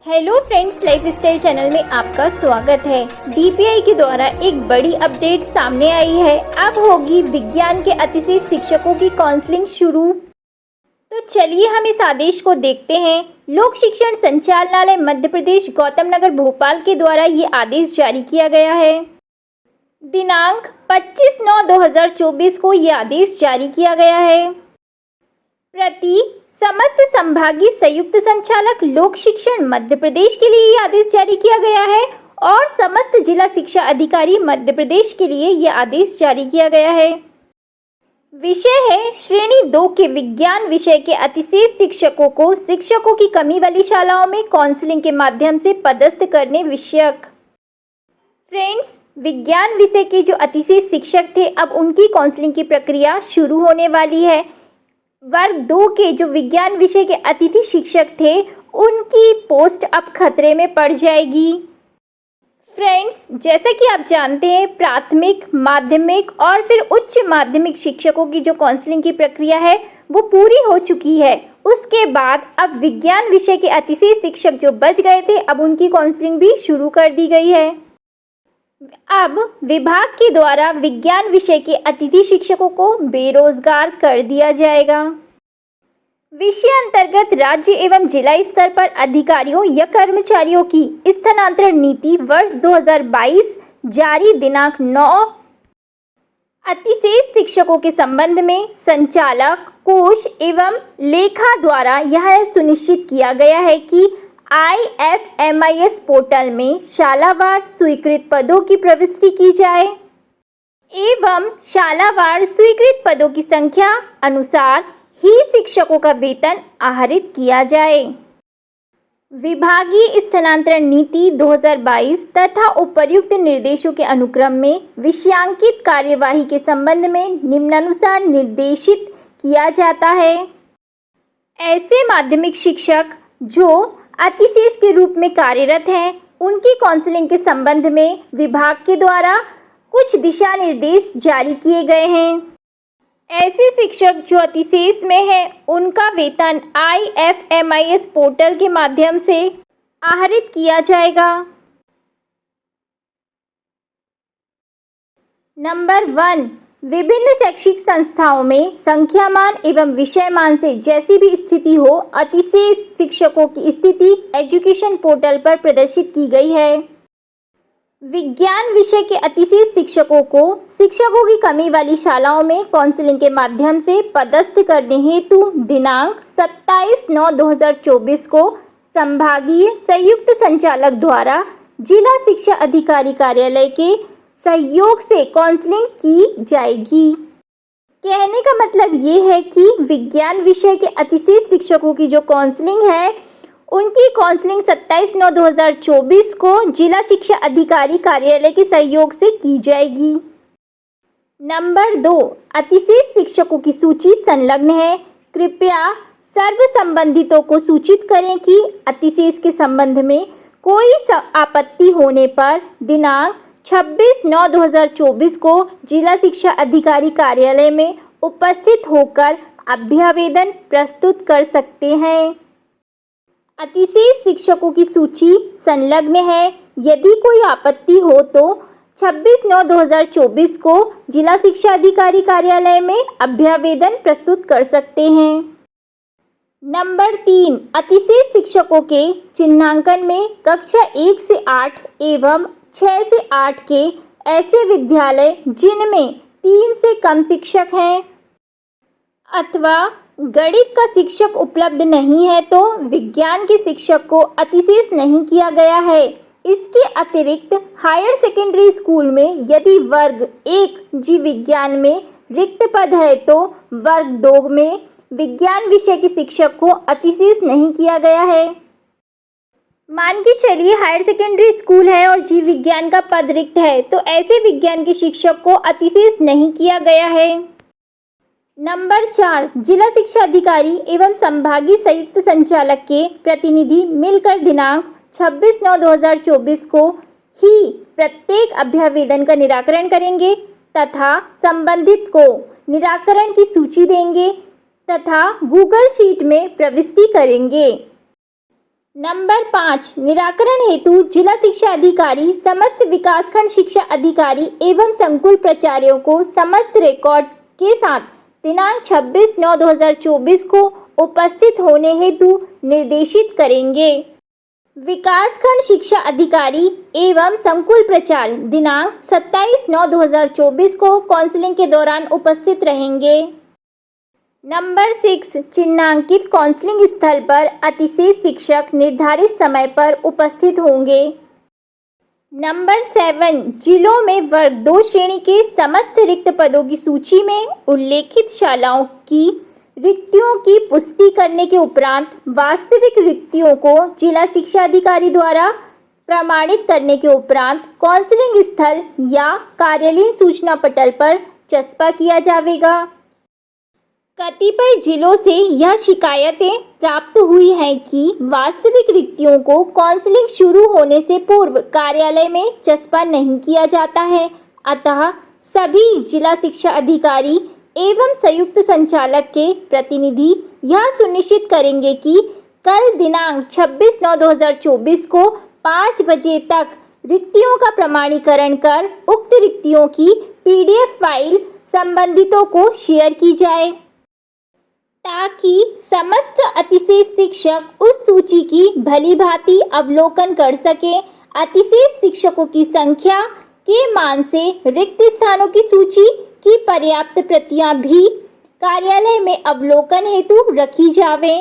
Hello friends, life style channel में आपका स्वागत है। डीपीआई के द्वारा एक बड़ी अपडेट सामने आई है। अब होगी विज्ञान के अतिथि शिक्षकों की काउंसलिंग शुरू। तो चलिए हम इस आदेश को देखते हैं। लोक शिक्षण संचालनालय मध्य प्रदेश गौतम नगर भोपाल के द्वारा ये आदेश जारी किया गया है। दिनांक 25/9/2024 को ये आदेश जारी किया गया है। प्रति समस्त संभागीय संयुक्त संचालक लोक शिक्षण मध्य प्रदेश के लिए यह आदेश जारी किया गया है और समस्त जिला शिक्षा अधिकारी मध्य प्रदेश के लिए यह आदेश जारी किया गया है। विषय है श्रेणी 2 के विज्ञान विषय के अतिशेष शिक्षकों को शिक्षकों की कमी वाली शालाओं में काउंसलिंग के माध्यम से पदस्थ करने विषयक। फ्रेंड्स, विज्ञान विषय के जो अतिशेष शिक्षक थे, अब उनकी काउंसलिंग की प्रक्रिया शुरू होने वाली है। वर्ग 2 के जो विज्ञान विषय के अतिथि शिक्षक थे, उनकी पोस्ट अब खतरे में पड़ जाएगी। फ्रेंड्स, जैसा कि आप जानते हैं, प्राथमिक, माध्यमिक और फिर उच्च माध्यमिक शिक्षकों की जो काउंसलिंग की प्रक्रिया है वो पूरी हो चुकी है। उसके बाद अब विज्ञान विषय के अतिथि शिक्षक जो बच गए थे, अब उनकी काउंसलिंग भी शुरू कर दी गई है। अब विभाग के द्वारा विज्ञान विषय के अतिथि शिक्षकों को बेरोजगार कर दिया जाएगा। विषय अंतर्गत राज्य एवं जिला स्तर पर अधिकारियों या कर्मचारियों की स्थानांतरण नीति वर्ष 2022 जारी दिनांक 9। अतिशेष शिक्षकों के संबंध में संचालक, कोष एवं लेखा द्वारा यह सुनिश्चित किया गया है कि IFMIS पोर्टल में शालावार स्वीकृत पदों की प्रविष्टि की जाए एवं शालावार स्वीकृत पदों की संख्या अनुसार ही शिक्षकों का वेतन आहरित किया जाए। विभागीय स्थानांतरण नीति 2022 तथा उपर्युक्त निर्देशों के अनुक्रम में विषयांकित कार्यवाही के संबंध में निम्नानुसार निर्देशित किया जाता है। ऐसे माध्यमिक शिक्षक जो अतिशेष के रूप में कार्यरत हैं, उनकी काउंसलिंग के संबंध में विभाग के द्वारा कुछ दिशा निर्देश जारी किए गए हैं। ऐसे शिक्षक जो अतिशेष में हैं, उनका वेतन IFMIS पोर्टल के माध्यम से आहरित किया जाएगा। नंबर 1, विभिन्न शैक्षिक संस्थाओं में संख्यामान एवं विषयमान से जैसी भी स्थिति हो, अतिशेष शिक्षकों की स्थिति एजुकेशन पोर्टल पर प्रदर्शित की गई है। विज्ञान विषय के अतिशेष शिक्षकों को शिक्षकों की कमी वाली शालाओं में काउंसलिंग के माध्यम से पदस्थ करने हेतु दिनांक 27/9/2024 को संभागीय संयुक्त संचालक द्वारा जिला शिक्षा अधिकारी कार्यालय के सहयोग से काउंसलिंग की जाएगी। कहने का मतलब ये है कि विज्ञान विषय के अतिशेष शिक्षकों की जो काउंसलिंग है, उनकी काउंसलिंग 27/9/2024 को जिला शिक्षा अधिकारी कार्यालय के सहयोग से की जाएगी। नंबर 2, अतिशेष शिक्षकों की सूची संलग्न है। कृपया सर्व संबंधितों को सूचित करें कि अतिशेष के संबंध में कोई आपत्ति होने पर दिनांक 26/9/2024 को जिला शिक्षा अधिकारी कार्यालय में उपस्थित होकर अभ्यावेदन प्रस्तुत कर सकते हैं। अतिशेष शिक्षकों की सूची संलग्न है। यदि कोई आपत्ति हो तो 26/9/2024 को जिला शिक्षा अधिकारी कार्यालय में अभ्यावेदन प्रस्तुत कर सकते हैं। नंबर 3, अतिशेष शिक्षकों के चिन्हांकन में कक्षा 1 से 8 एवं 6 से 8 के ऐसे विद्यालय जिनमें 3 से कम शिक्षक हैं अथवा गणित का शिक्षक उपलब्ध नहीं है, तो विज्ञान के शिक्षक को अतिशेष नहीं किया गया है। इसके अतिरिक्त हायर सेकेंडरी स्कूल में यदि वर्ग 1 जीव विज्ञान में रिक्त पद है, तो वर्ग 2 में विज्ञान विषय के शिक्षक को अतिशेष नहीं किया गया है। मान के चलिए हायर सेकेंडरी स्कूल है और जीव विज्ञान का पद रिक्त है, तो ऐसे विज्ञान के शिक्षक को अतिशेष नहीं किया गया है। नंबर 4, जिला शिक्षा अधिकारी एवं संभागीय संयुक्त संचालक के प्रतिनिधि मिलकर दिनांक 26/9/2024 को ही प्रत्येक अभ्यावेदन का निराकरण करेंगे तथा संबंधित को निराकरण की सूची देंगे तथा गूगल शीट में प्रविष्टि करेंगे। नंबर 5, निराकरण हेतु जिला शिक्षा अधिकारी समस्त विकासखंड शिक्षा अधिकारी एवं संकुल प्राचार्यों को समस्त रिकॉर्ड के साथ दिनांक 26/9/2024 को उपस्थित होने हेतु निर्देशित करेंगे। विकासखंड शिक्षा अधिकारी एवं संकुल प्राचार्य दिनांक 27/9/2024 को काउंसलिंग के दौरान उपस्थित रहेंगे। नंबर 6, चिन्हांकित काउंसलिंग स्थल पर अतिशेष शिक्षक निर्धारित समय पर उपस्थित होंगे। नंबर 7, जिलों में वर्ग 2 श्रेणी के समस्त रिक्त पदों की सूची में उल्लेखित शालाओं की रिक्तियों की पुष्टि करने के उपरांत वास्तविक रिक्तियों को जिला शिक्षा अधिकारी द्वारा प्रमाणित करने के उपरांत काउंसलिंग स्थल या कार्यालयीन सूचना पटल पर चस्पा किया जाएगा। कतिपय जिलों से यह शिकायतें प्राप्त हुई हैं कि वास्तविक रिक्तियों को काउंसलिंग शुरू होने से पूर्व कार्यालय में चस्पा नहीं किया जाता है। अतः सभी जिला शिक्षा अधिकारी एवं संयुक्त संचालक के प्रतिनिधि यह सुनिश्चित करेंगे कि कल दिनांक 26/9/2024 को 5 बजे तक रिक्तियों का प्रमाणीकरण कर उक्त रिक्तियों की PDF फाइल संबंधितों को शेयर की जाए, ताकि समस्त अतिशेष शिक्षक उस सूची की भलीभांति अवलोकन कर सके। अतिशेष शिक्षकों की संख्या के मान से रिक्त स्थानों की सूची की पर्याप्त प्रतियां भी कार्यालय में अवलोकन हेतु रखी जावे।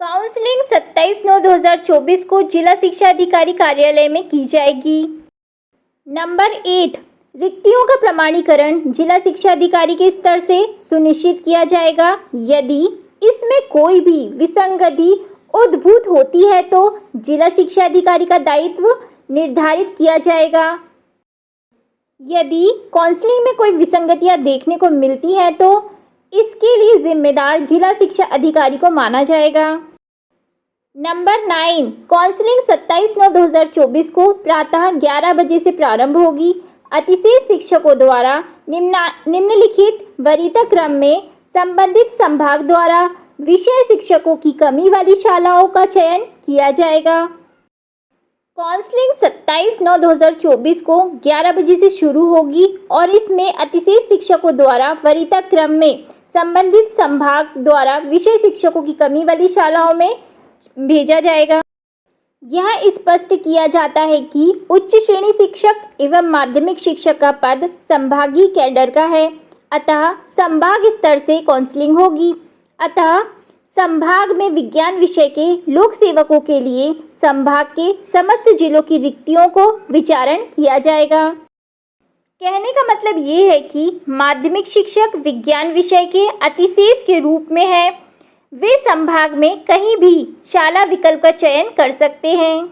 काउंसलिंग 27/9/2024 को जिला शिक्षा अधिकारी कार्यालय में की जाएगी। नंबर 8, रिक्तियों का प्रमाणीकरण जिला शिक्षा अधिकारी के स्तर से सुनिश्चित किया जाएगा। यदि इसमें कोई भी विसंगति उद्भूत होती है तो जिला शिक्षा अधिकारी का दायित्व निर्धारित किया जाएगा। यदि काउंसलिंग में कोई विसंगतियां देखने को मिलती है तो इसके लिए जिम्मेदार जिला शिक्षा अधिकारी को माना जाएगा। नंबर 9, काउंसलिंग 27/9/2024 को प्रातः 11 बजे से प्रारंभ होगी। अतिशेष शिक्षकों द्वारा निम्नलिखित वरीयता क्रम में संबंधित संभाग द्वारा विषय शिक्षकों की कमी वाली शालाओं का चयन किया जाएगा। काउंसलिंग 27/9/2024 को 11 बजे से शुरू होगी और इसमें अतिशेष शिक्षकों द्वारा वरीयता क्रम में संबंधित संभाग द्वारा विषय शिक्षकों की कमी वाली शालाओं में भेजा जाएगा। यह स्पष्ट किया जाता है कि उच्च श्रेणी शिक्षक एवं माध्यमिक शिक्षक का पद संभागीय कैडर का है, अतः संभाग स्तर से काउंसलिंग होगी। अतः संभाग में विज्ञान विषय के लोक सेवकों के लिए संभाग के समस्त जिलों की रिक्तियों को विचारण किया जाएगा। कहने का मतलब ये है कि माध्यमिक शिक्षक विज्ञान विषय के अतिशेष के रूप में है, वे संभाग में कहीं भी शाला विकल्प का चयन कर सकते हैं।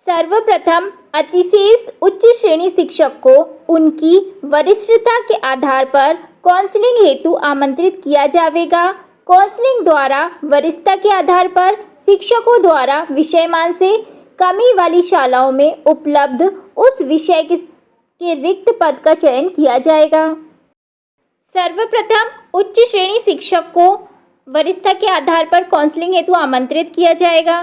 सर्वप्रथम अतिशेष उच्च श्रेणी शिक्षक को उनकी वरिष्ठता के आधार पर काउंसलिंग हेतु आमंत्रित किया जाएगा। काउंसलिंग द्वारा वरिष्ठता के आधार पर शिक्षकों द्वारा विषयमान से कमी वाली शालाओं में उपलब्ध उस विषय के रिक्त पद का चयन किया जाएगा। सर्वप्रथम उच्च श्रेणी शिक्षक को वरिष्ठता के आधार पर काउंसलिंग हेतु आमंत्रित किया जाएगा।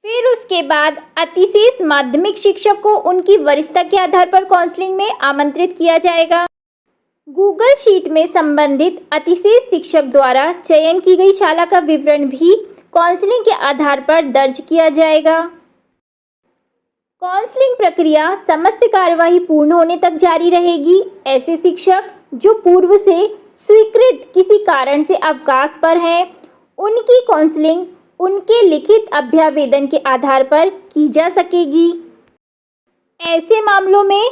फिर उसके बाद अतिशेष माध्यमिक शिक्षक को उनकी वरिष्ठता के आधार पर काउंसलिंग में आमंत्रित किया जाएगा। गूगल शीट में संबंधित अतिशेष शिक्षक द्वारा चयन की गई शाला का विवरण भी काउंसलिंग के आधार पर दर्ज किया जाएगा। काउंसलिंग प्रक्रिया समस्त कार्यवाही पूर्ण होने तक जारी रहेगी। ऐसे शिक्षक जो पूर्व से स्वीकृत किसी कारण से अवकाश पर हैं, उनकी काउंसलिंग उनके लिखित अभ्यावेदन के आधार पर की जा सकेगी। ऐसे मामलों में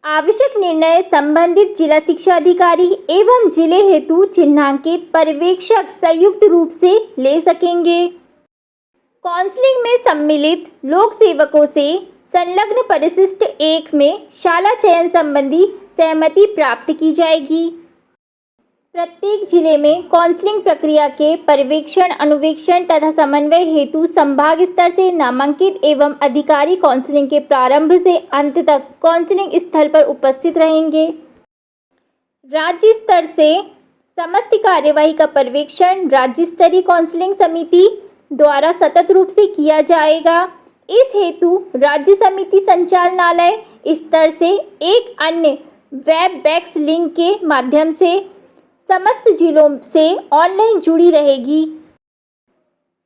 आवश्यक निर्णय संबंधित जिला शिक्षा अधिकारी एवं जिले हेतु चिन्हांकित पर्यवेक्षक संयुक्त रूप से ले सकेंगे। काउंसलिंग में सम्मिलित लोक सेवकों से संलग्न परिशिष्ट 1 में शाला चयन संबंधी सहमति प्राप्त की जाएगी। प्रत्येक जिले में काउंसलिंग प्रक्रिया के पर्यवेक्षण, अनुवेक्षण तथा समन्वय हेतु संभाग स्तर से नामांकित एवं अधिकारी काउंसलिंग के प्रारंभ से अंत तक काउंसलिंग स्थल पर उपस्थित रहेंगे। राज्य स्तर से समस्त कार्यवाही का पर्यवेक्षण राज्य स्तरीय काउंसलिंग समिति द्वारा सतत रूप से किया जाएगा। इस हेतु राज्य समिति संचालनालय स्तर से एक अन्य वेबएक्स लिंक के माध्यम से समस्त जिलों से ऑनलाइन जुड़ी रहेगी।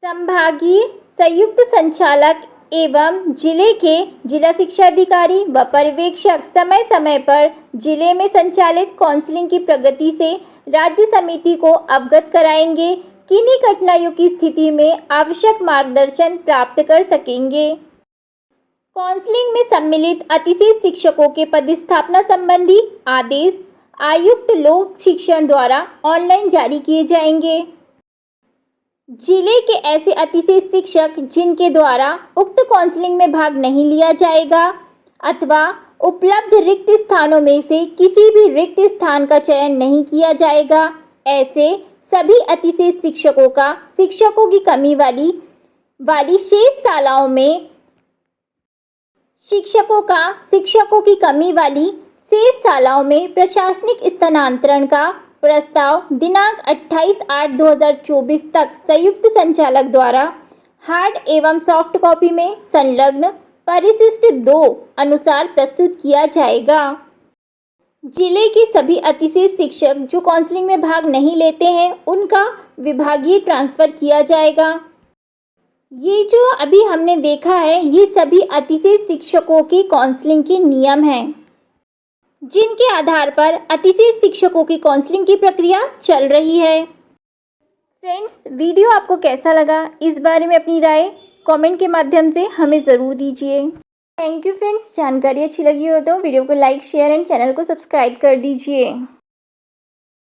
संभागीय संयुक्त संचालक एवं जिले के जिला शिक्षा अधिकारी व पर्यवेक्षक समय समय पर जिले में संचालित काउंसलिंग की प्रगति से राज्य समिति को अवगत कराएंगे। किन्हीं कठिनाइयों की स्थिति में आवश्यक मार्गदर्शन प्राप्त कर सकेंगे। काउंसलिंग में सम्मिलित अतिथि शिक्षकों के पदस्थापना संबंधी आदेश आयुक्त लोक शिक्षण द्वारा ऑनलाइन जारी किए जाएंगे। जिले के ऐसे अतिथि शिक्षक जिनके द्वारा उक्त काउंसलिंग में भाग नहीं लिया जाएगा अथवा उपलब्ध रिक्त स्थानों में से किसी भी रिक्त स्थान का चयन नहीं किया जाएगा, ऐसे सभी अतिथि शिक्षकों का शिक्षकों की कमी वाली शेष शालाओं में प्रशासनिक स्थानांतरण का प्रस्ताव दिनांक 28/8/2024 तक संयुक्त संचालक द्वारा हार्ड एवं सॉफ्ट कॉपी में संलग्न परिशिष्ट 2 अनुसार प्रस्तुत किया जाएगा। जिले के सभी अतिथि शिक्षक जो काउंसलिंग में भाग नहीं लेते हैं उनका विभागीय ट्रांसफर किया जाएगा। ये जो अभी हमने देखा है ये सभी अतिथि शिक्षकों की काउंसलिंग के नियम हैं जिनके आधार पर अतिथि शिक्षकों की काउंसलिंग की प्रक्रिया चल रही है। फ्रेंड्स, वीडियो आपको कैसा लगा इस बारे में अपनी राय कमेंट के माध्यम से हमें ज़रूर दीजिए। थैंक यू फ्रेंड्स, जानकारी अच्छी लगी हो तो वीडियो को लाइक शेयर एंड चैनल को सब्सक्राइब कर दीजिए।